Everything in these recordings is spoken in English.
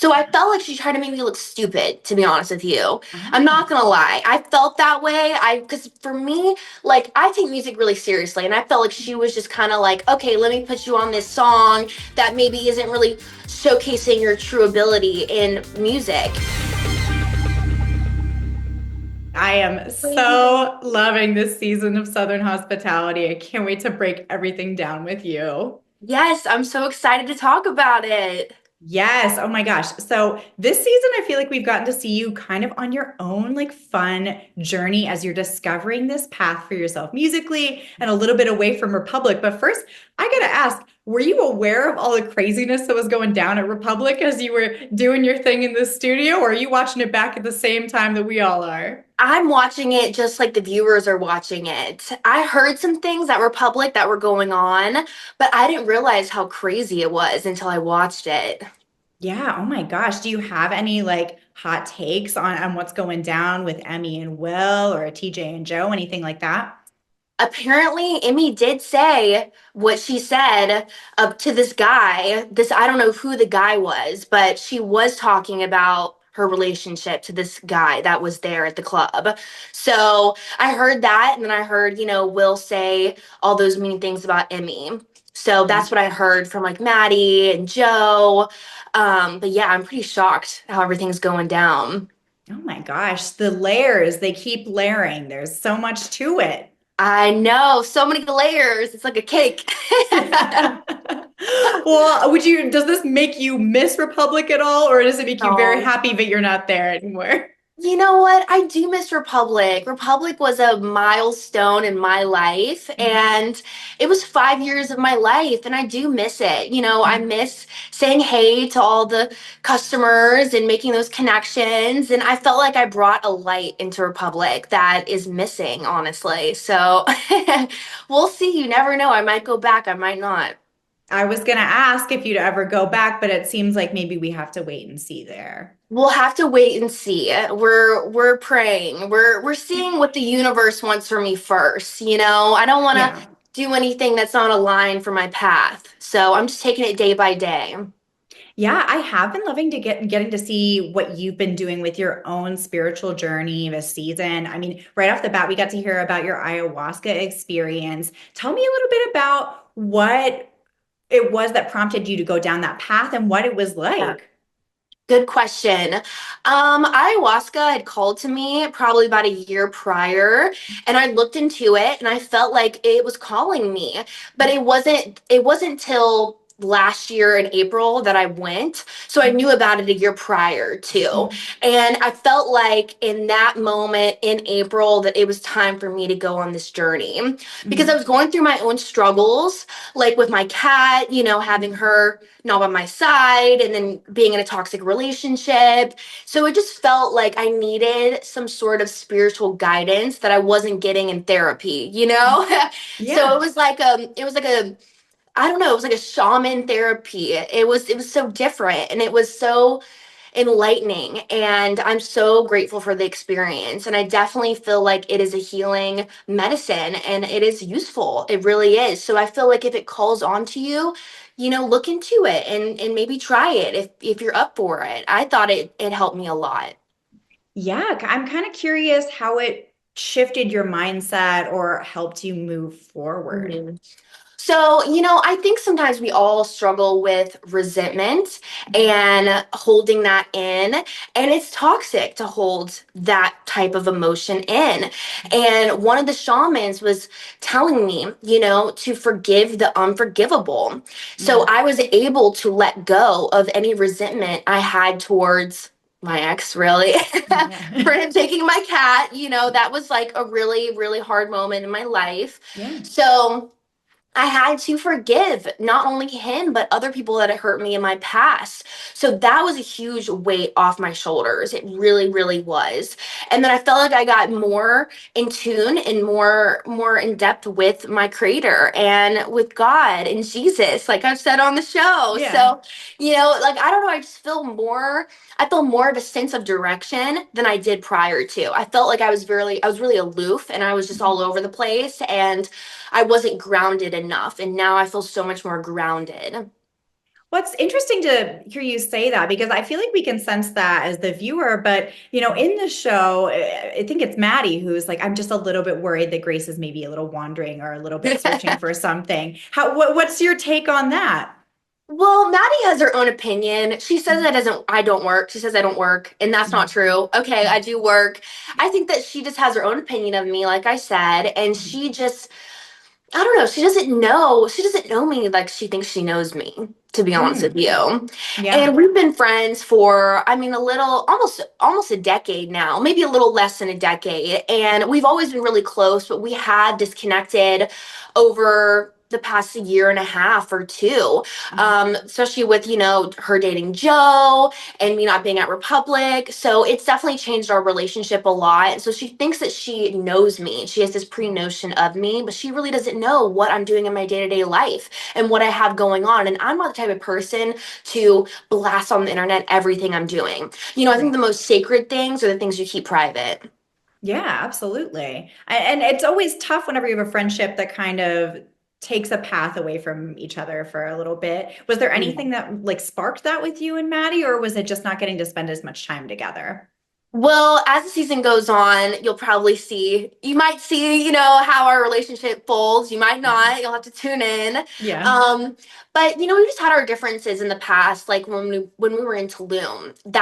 So I felt like she tried to make me look stupid, to be honest with you. I'm Oh. not gonna lie. I felt that way. Because for me, like, I take music really seriously, and I felt like she was just kind of like, okay, let me put you on this song that maybe isn't really showcasing your true ability in music. I am so loving this season of Southern Hospitality. I can't wait to break everything down with you. Yes, I'm so excited to talk about it. Yes. Oh my gosh. So this season, I feel like we've gotten to see you kind of on your own, like fun journey as you're discovering this path for yourself musically and a little bit away from Republic. But first, I gotta ask, were you aware of all the craziness that was going down at Republic as you were doing your thing in the studio, or are you watching it back at the same time that we all are? I'm watching it just like the viewers are watching it. I heard some things that were public that were going on, but I didn't realize how crazy it was until I watched it. Yeah. Oh my gosh. Do you have any like hot takes on what's going down with Emmy and Will or TJ and Joe, anything like that? Apparently, Emmy did say what she said up to this guy. This, I don't know who the guy was, but she was talking about her relationship to this guy that was there at the club. So I heard that, and then I heard, Will say all those mean things about Emmy. So that's what I heard from like Maddie and Joe. But yeah, I'm pretty shocked how everything's going down. Oh my gosh, the layers, they keep layering. There's so much to it. I know, so many layers. It's like a cake. Well, does this make you miss Republic at all, or does it make you very No. happy that you're not there anymore? You know what? I do miss Republic. Republic was a milestone in my life, and it was 5 years of my life, and I do miss it. I miss saying hey to all the customers and making those connections, and I felt like I brought a light into Republic that is missing, honestly. So we'll see. You never know. I might go back, I might not. I was gonna ask if you'd ever go back, but it seems like maybe we have to wait and see there. We'll have to wait and see. We're praying. We're seeing what the universe wants for me first, I don't want to Yeah. do anything that's not aligned for my path. So I'm just taking it day by day. Yeah, I have been loving to getting to see what you've been doing with your own spiritual journey this season. I mean, right off the bat, we got to hear about your ayahuasca experience. Tell me a little bit about what it was that prompted you to go down that path and what it was Yeah. like. Good question. Ayahuasca had called to me probably about a year prior, and I looked into it and I felt like it was calling me. But it wasn't till last year in April that I went. So I knew about it a year prior too. And I felt like in that moment in April that it was time for me to go on this journey because I was going through my own struggles, like with my cat, having her not by my side and then being in a toxic relationship. So it just felt like I needed some sort of spiritual guidance that I wasn't getting in therapy. So Yeah. it was like a I don't know, it was like a shaman therapy. It was so different and it was so enlightening, and I'm so grateful for the experience, and I definitely feel like it is a healing medicine and it is useful. It really is. So I feel like if it calls onto you, look into it and maybe try it if you're up for it. I thought it helped me a lot. Yeah, I'm kind of curious how it shifted your mindset or helped you move forward. Mhm. So, I think sometimes we all struggle with resentment and holding that in, and it's toxic to hold that type of emotion in. And one of the shamans was telling me, to forgive the unforgivable. So Mm. I was able to let go of any resentment I had towards my ex, really, for Yeah. him taking my cat. That was like a really, really hard moment in my life. Yeah. So, I had to forgive not only him, but other people that had hurt me in my past. So that was a huge weight off my shoulders. It really, really was. And then I felt like I got more in tune and more in depth with my creator and with God and Jesus, like I've said on the show. Yeah. So, like I don't know, I feel more of a sense of direction than I did prior to. I felt like I was really aloof and I was just all over the place. And I wasn't grounded enough. And now I feel so much more grounded. Well, it's interesting to hear you say that because I feel like we can sense that as the viewer. But, in the show, I think it's Maddie who's like, I'm just a little bit worried that Grace is maybe a little wandering or a little bit searching for something. What's your take on that? Well, Maddie has her own opinion. She says I don't work. She says I don't work, and that's not Mhm. true. Okay, I do work. I think that she just has her own opinion of me, like I said, and Mhm. she just I don't know. She doesn't know. She doesn't know me like she thinks she knows me, to be honest with Mm, you. yeah. And we've been friends for, I mean, a little, almost a decade now, maybe a little less than a decade. And we've always been really close, but we had disconnected over the past year and a half or two, Mhm. especially with, her dating Joe and me not being at Republic. So it's definitely changed our relationship a lot. And so she thinks that she knows me. She has this pre-notion of me, but she really doesn't know what I'm doing in my day-to-day life and what I have going on. And I'm not the type of person to blast on the internet everything I'm doing. I think Right. the most sacred things are the things you keep private. Yeah, absolutely. And it's always tough whenever you have a friendship that kind of takes a path away from each other for a little bit. Was there anything that like sparked that with you and Maddie, or was it just not getting to spend as much time together? Well, as the season goes on, you might see, how our relationship folds. You might Yeah. not. You'll have to tune in. Yeah. Um, but we just had our differences in the past, like when we were in Tulum. Mhm.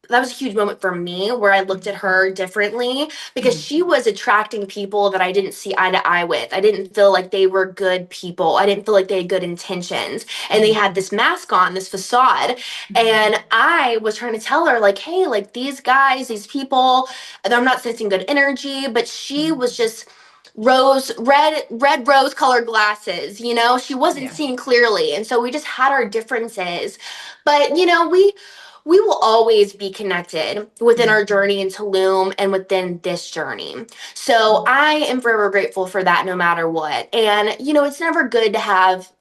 That was a huge moment for me where I looked at Mhm. her differently because Mhm. she was attracting people that I didn't see eye to eye with. I didn't feel like they were good people. I didn't feel like they had good intentions. And they Mhm. had this mask on, this facade. Mhm. And I was trying to tell her, like, hey, like these guys, these people, I'm not sensing good energy. But she Mhm. was just red rose colored glasses, she wasn't Yeah. seeing clearly. And so we just had our differences. But, we will always be connected within Mhm. our journey in Tulum and within this journey. So Mhm. I am forever grateful for that no matter what. And, it's never good to have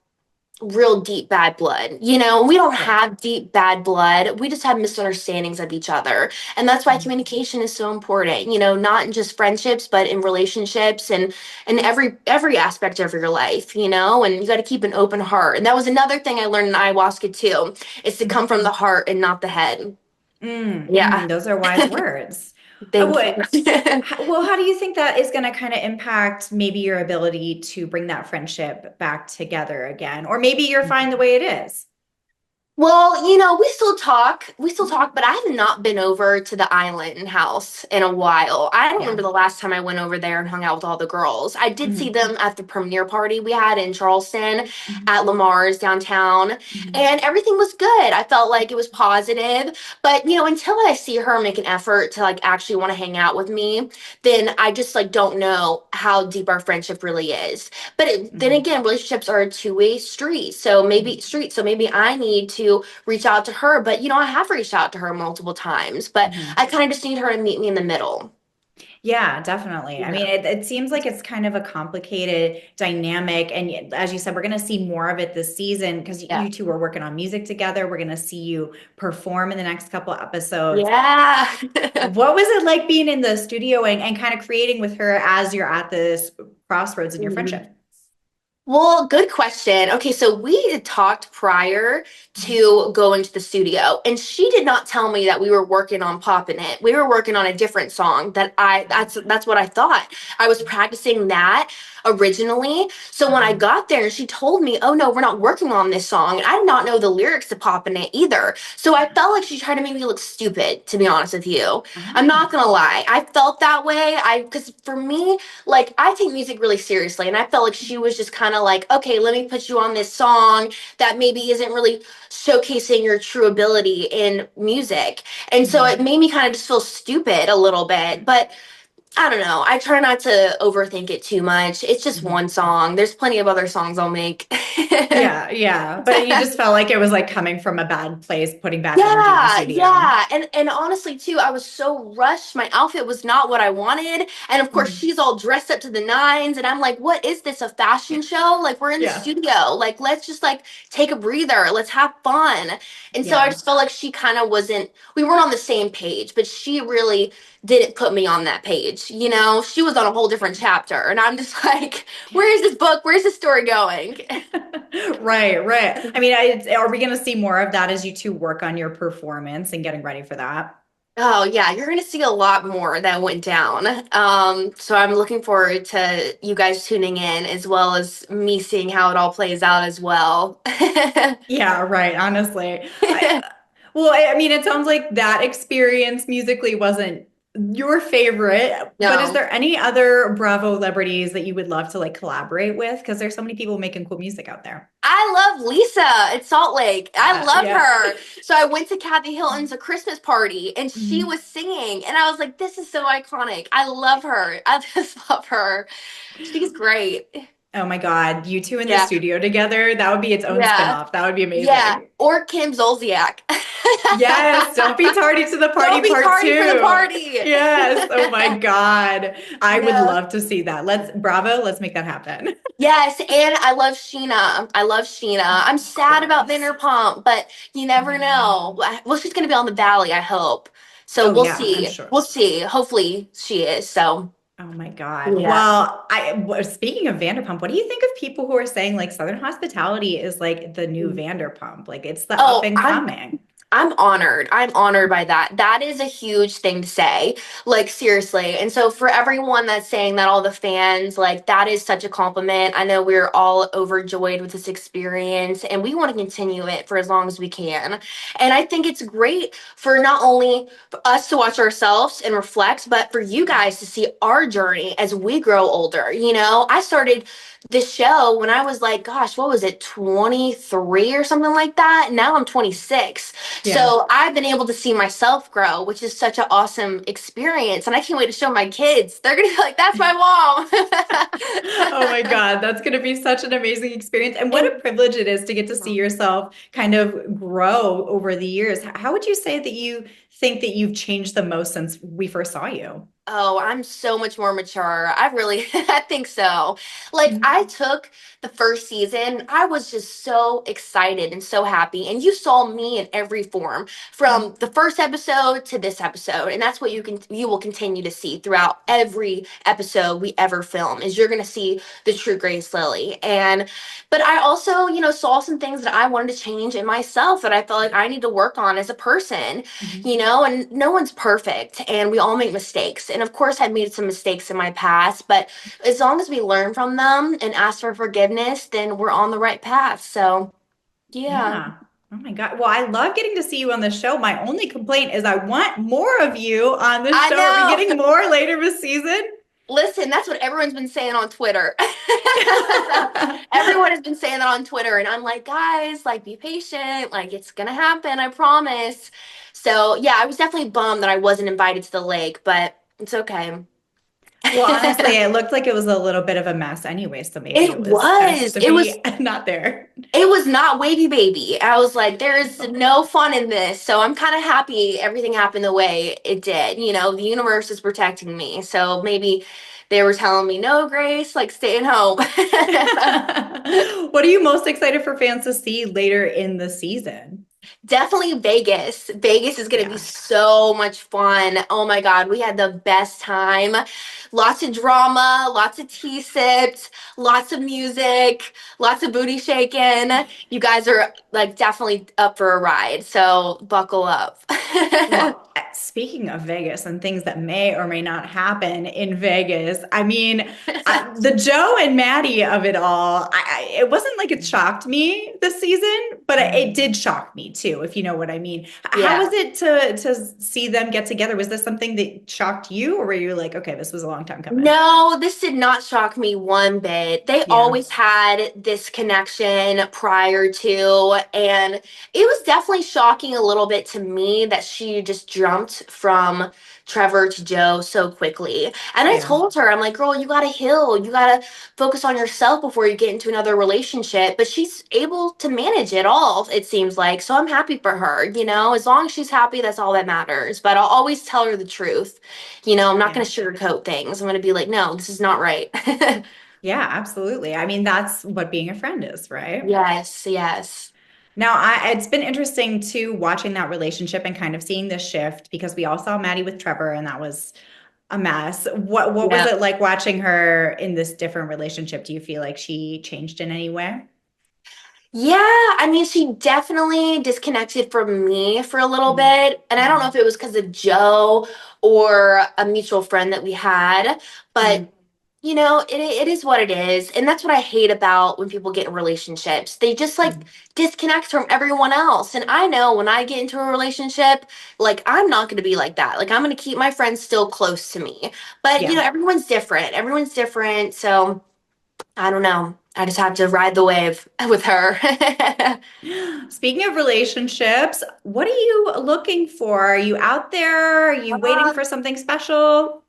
real deep bad blood. We don't Right. have deep bad blood. We just have misunderstandings of each other. And that's why Mhm. communication is so important, not in just friendships, but in relationships and every aspect of your life, and you got to keep an open heart. And that was another thing I learned in ayahuasca too, is to come from the heart and not the head. Yeah. Those are wise words. Thank you. What, well, how do you think that is going to kind of impact maybe your ability to bring that friendship back together again? Or maybe you're fine the way it is. Well, we still talk. We still talk, but I have not been over to the island house in a while. I don't Yeah. remember the last time I went over there and hung out with all the girls. I did see Mhm. them at the premiere party we had in Charleston Mhm. at Lamar's downtown, Mhm. and everything was good. I felt like it was positive, but until I see her make an effort to like actually want to hang out with me, then I just like don't know how deep our friendship really is. But then Mhm. again, relationships are a two-way street. Mhm. So maybe I need to reach out to her. But I have reached out to her multiple times. But Mhm. I kind of just need her to meet me in the middle. Yeah, definitely. I mean, Yeah. it seems like it's kind of a complicated dynamic. And as you said, we're going to see more of it this season because Yeah. you two are working on music together. We're going to see you perform in the next couple episodes. Yeah. What was it like being in the studio and kind of creating with her as you're at this crossroads in your friendship? Well, good question. Okay, so we had talked prior Mhm. to going to the studio, and she did not tell me that we were working on Poppin' It. We were working on a different song that's what I thought. I was practicing that originally. So when I Mhm. got there and she told me, "Oh no, we're not working on this song." And I did not know the lyrics to Poppin' It either. So I felt like she tried to make me look stupid, to be honest with you. I'm Oh. not gonna lie. I felt that way. Because for me, like I take music really seriously, and I felt like she was just kind of like, okay, let me put you on this song that maybe isn't really showcasing your true ability in music. And so it Mhm. made me kind of just feel stupid a little bit. But I don't know. I try not to overthink it too much. It's just Mhm. one song. There's plenty of other songs I'll make. Yeah, yeah. But you just felt like it was like coming from a bad place, putting bad energy in the Yeah, studio. yeah. And honestly too, I was so rushed. My outfit was not what I wanted. And of course, Mhm. she's all dressed up to the nines and I'm like, "What is this? A fashion show? Like we're in the Yeah. studio. Like let's just like take a breather. Let's have fun." And so I Yeah. just felt like she kind of wasn't we weren't on the same page, but she really didn't put me on that page. page, she was on a whole different chapter. And I'm just like, where's this book? Where's this story going? Right, right. I mean, are we going to see more of that as you two work on your performance and getting ready for that? Oh yeah, you're gonna see a lot more that went down. So I'm looking forward to you guys tuning in as well as me seeing how it all plays out as well. Yeah, right. Honestly, well, I mean, it sounds like that experience musically wasn't your favorite, but is No. there any other Bravo celebrities that you would love to like collaborate with? Because there's so many people making cool music out there. I love Lisa at Salt Lake. I love Yeah. her. So I went to Kathy Hilton's a Christmas party and she Mhm. was singing and I was like, this is so iconic. I love her. I just love her. She's great. Oh my God, you two in the Yeah. studio together, that would be its own Yeah. spinoff. That would be Yeah. amazing. Or Kim Zolciak. Yes, don't be tardy to the party Don't be part tardy for the two. party. Yes. Oh my God. I would Yeah. love to see that. Let's make that happen. Yes, and I love Sheena. I love Sheena. I'm Of sad about course. Vanderpump, but you never Yeah. know. Well, she's gonna be on the Valley, I hope. So Oh we'll yeah, I'm see. sure. We'll see. Hopefully she is. So Oh my God. yeah. Well, speaking of Vanderpump, what do you think of people who are saying like Southern hospitality is like the new Vanderpump? Like it's the up Oh, and coming. I'm honored. I'm honored by that. That is a huge thing to say. Like, seriously. And so, for everyone that's saying that, all the fans, like, that is such a compliment. I know we're all overjoyed with this experience and we want to continue it for as long as we can. And I think it's great for not only for us to watch ourselves and reflect, but for you guys to see our journey as we grow older. I started this show when I was like, gosh, what was it, 23 or something like that? Now I'm 26. Yeah. So I've been able to see myself grow, which is such an awesome experience. And I can't wait to show my kids. They're going to be like, that's my Oh my mom. God, that's going to be such an amazing experience. And what a And privilege it is to get to see yourself kind of grow over the years. How would you say that you think that you've changed the most since we first saw you? oh, I'm so much more mature. I really, I think so. Like, I took the first season, I was just so excited and so happy. And you saw me in every form from the first episode to this episode. And that's what you will continue to see throughout every episode we ever film, is you're going to see the true Grace Lilly. But I also, saw some things that I wanted to change in myself that I felt like I need to work on as a person, Mhm. and no one's perfect and we all make mistakes. And of course, I've made some mistakes in my past, but as long as we learn from them and ask for forgiveness, then we're on the right path. So, yeah. Yeah. Oh my God. Well, I love getting to see you on the show. My only complaint is I want more of you on the I show. Are we know. getting more later this season? Listen, that's what everyone's been saying on Twitter. Everyone has been saying that on Twitter. And I'm like, guys, like, be patient. Like, it's going to happen. I promise. So, yeah, I was definitely bummed that I wasn't invited to the lake, but it's okay. Well, honestly, it looked like it was a little bit of a mess anyway, so maybe It it was best was. to It was be not there. It was not wavy baby. I was like, there is no fun in this. So I'm kind of happy everything happened the way it did. The universe is protecting me. So maybe they were telling me, no, Grace, like staying home. What are you most excited for fans to see later in the season? Definitely Vegas. Vegas is going to be Yeah. so much fun. Oh my God, we had the best time. Lots of drama, lots of tea sips, lots of music, lots of booty shaking. You guys are like definitely up for a ride, so buckle up. Well, speaking of Vegas and things that may or may not happen in Vegas, I mean, the Joe and Maddie of it all, it wasn't like it shocked me this season, but it did shock me too, if you know what I mean. How Yeah. was it to see them get together? Was this something that shocked you, or were you like, okay, this was a long time coming? No, this did not shock me one bit. They Yeah, always had this connection prior to, and it was definitely shocking a little bit to me that she just jumped from Trevor to Joe so quickly. And I yeah. told her, I'm like, girl, you gotta heal. You gotta focus on yourself before you get into another relationship. But she's able to manage it all, it seems like. So I'm happy for her, As long as she's happy, that's all that matters. But I'll always tell her the truth. I'm not Yeah. going to sugarcoat things. I'm going to be like, no, this is not right. Yeah, absolutely. I mean, that's what being a friend is, right? Yes, yes. Now, it's been interesting too watching that relationship and kind of seeing the shift because we all saw Maddie with Trevor, and that was a mess. What was Yeah. it like watching her in this different relationship? Do you feel like she changed in any way? Yeah, I mean, she definitely disconnected from me for a little Mm, bit. And I don't know mm, if it was because of Joe or a mutual friend that we had, mm, but it is what it is. And that's what I hate about when people get in relationships. They just like mm. disconnect from everyone else. And I know when I get into a relationship, like I'm not going to be like that. Like I'm going to keep my friends still close to me. But, Yeah. everyone's different. Everyone's different. So I don't know. I just have to ride the wave with her. Speaking of relationships, what are you looking for? Are you out there? Are you waiting for something special?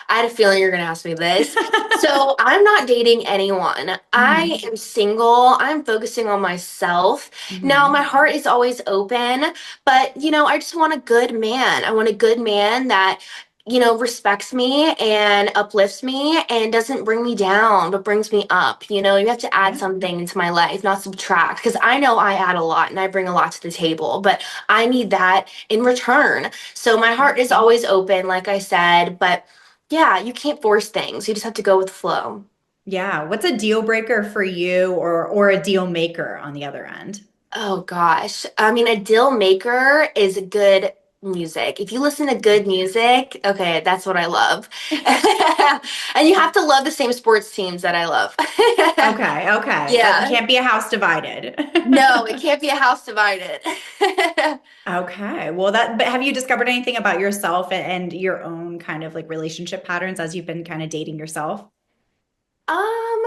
I had a feeling you're going to ask me this. So, I'm not dating anyone. I Hmm. am single. I'm focusing on myself. Now, my Hmm. heart is always open, but I just want a good man. I want a good man that respects me and uplifts me and doesn't bring me down, but brings me up. You have to add Yeah. something into my life, not subtract, because I know I add a lot and I bring a lot to the table, but I need that in return. So my heart is always open, like I said, but yeah, you can't force things. You just have to go with the flow. Yeah. What's a deal breaker for you or a deal maker on the other end? Oh gosh. I mean, a deal maker is good music. If you listen to good music, okay, that's what I love. And you have to love the same sports teams that I love. Okay, okay. Yeah. Can't be a house divided. No, it can't be a house divided. Okay. Well, but have you discovered anything about yourself and your own kind of like relationship patterns as you've been kind of dating yourself? Um,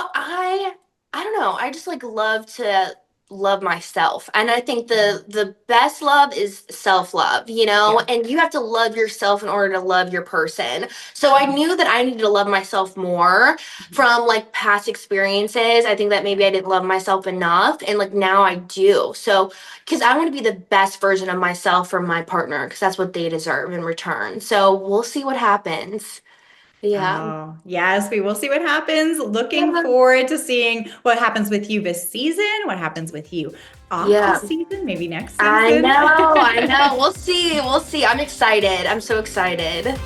I don't know. I just like love to love myself. And I think the best love is self-love, Yeah. and you have to love yourself in order to love your person. So I knew that I needed to love myself more Mhm. from like past experiences. I think that maybe I didn't love myself enough and like now I do. So because I want to be the best version of myself for my partner because that's what they deserve in return. So we'll see what happens. Yeah. Oh, yes, we will see what happens. Looking Yeah. forward to seeing what happens with you this season, what happens with you off Yeah. this season, maybe next I season. know, I know. We'll see. We'll see. I'm excited. I'm so excited.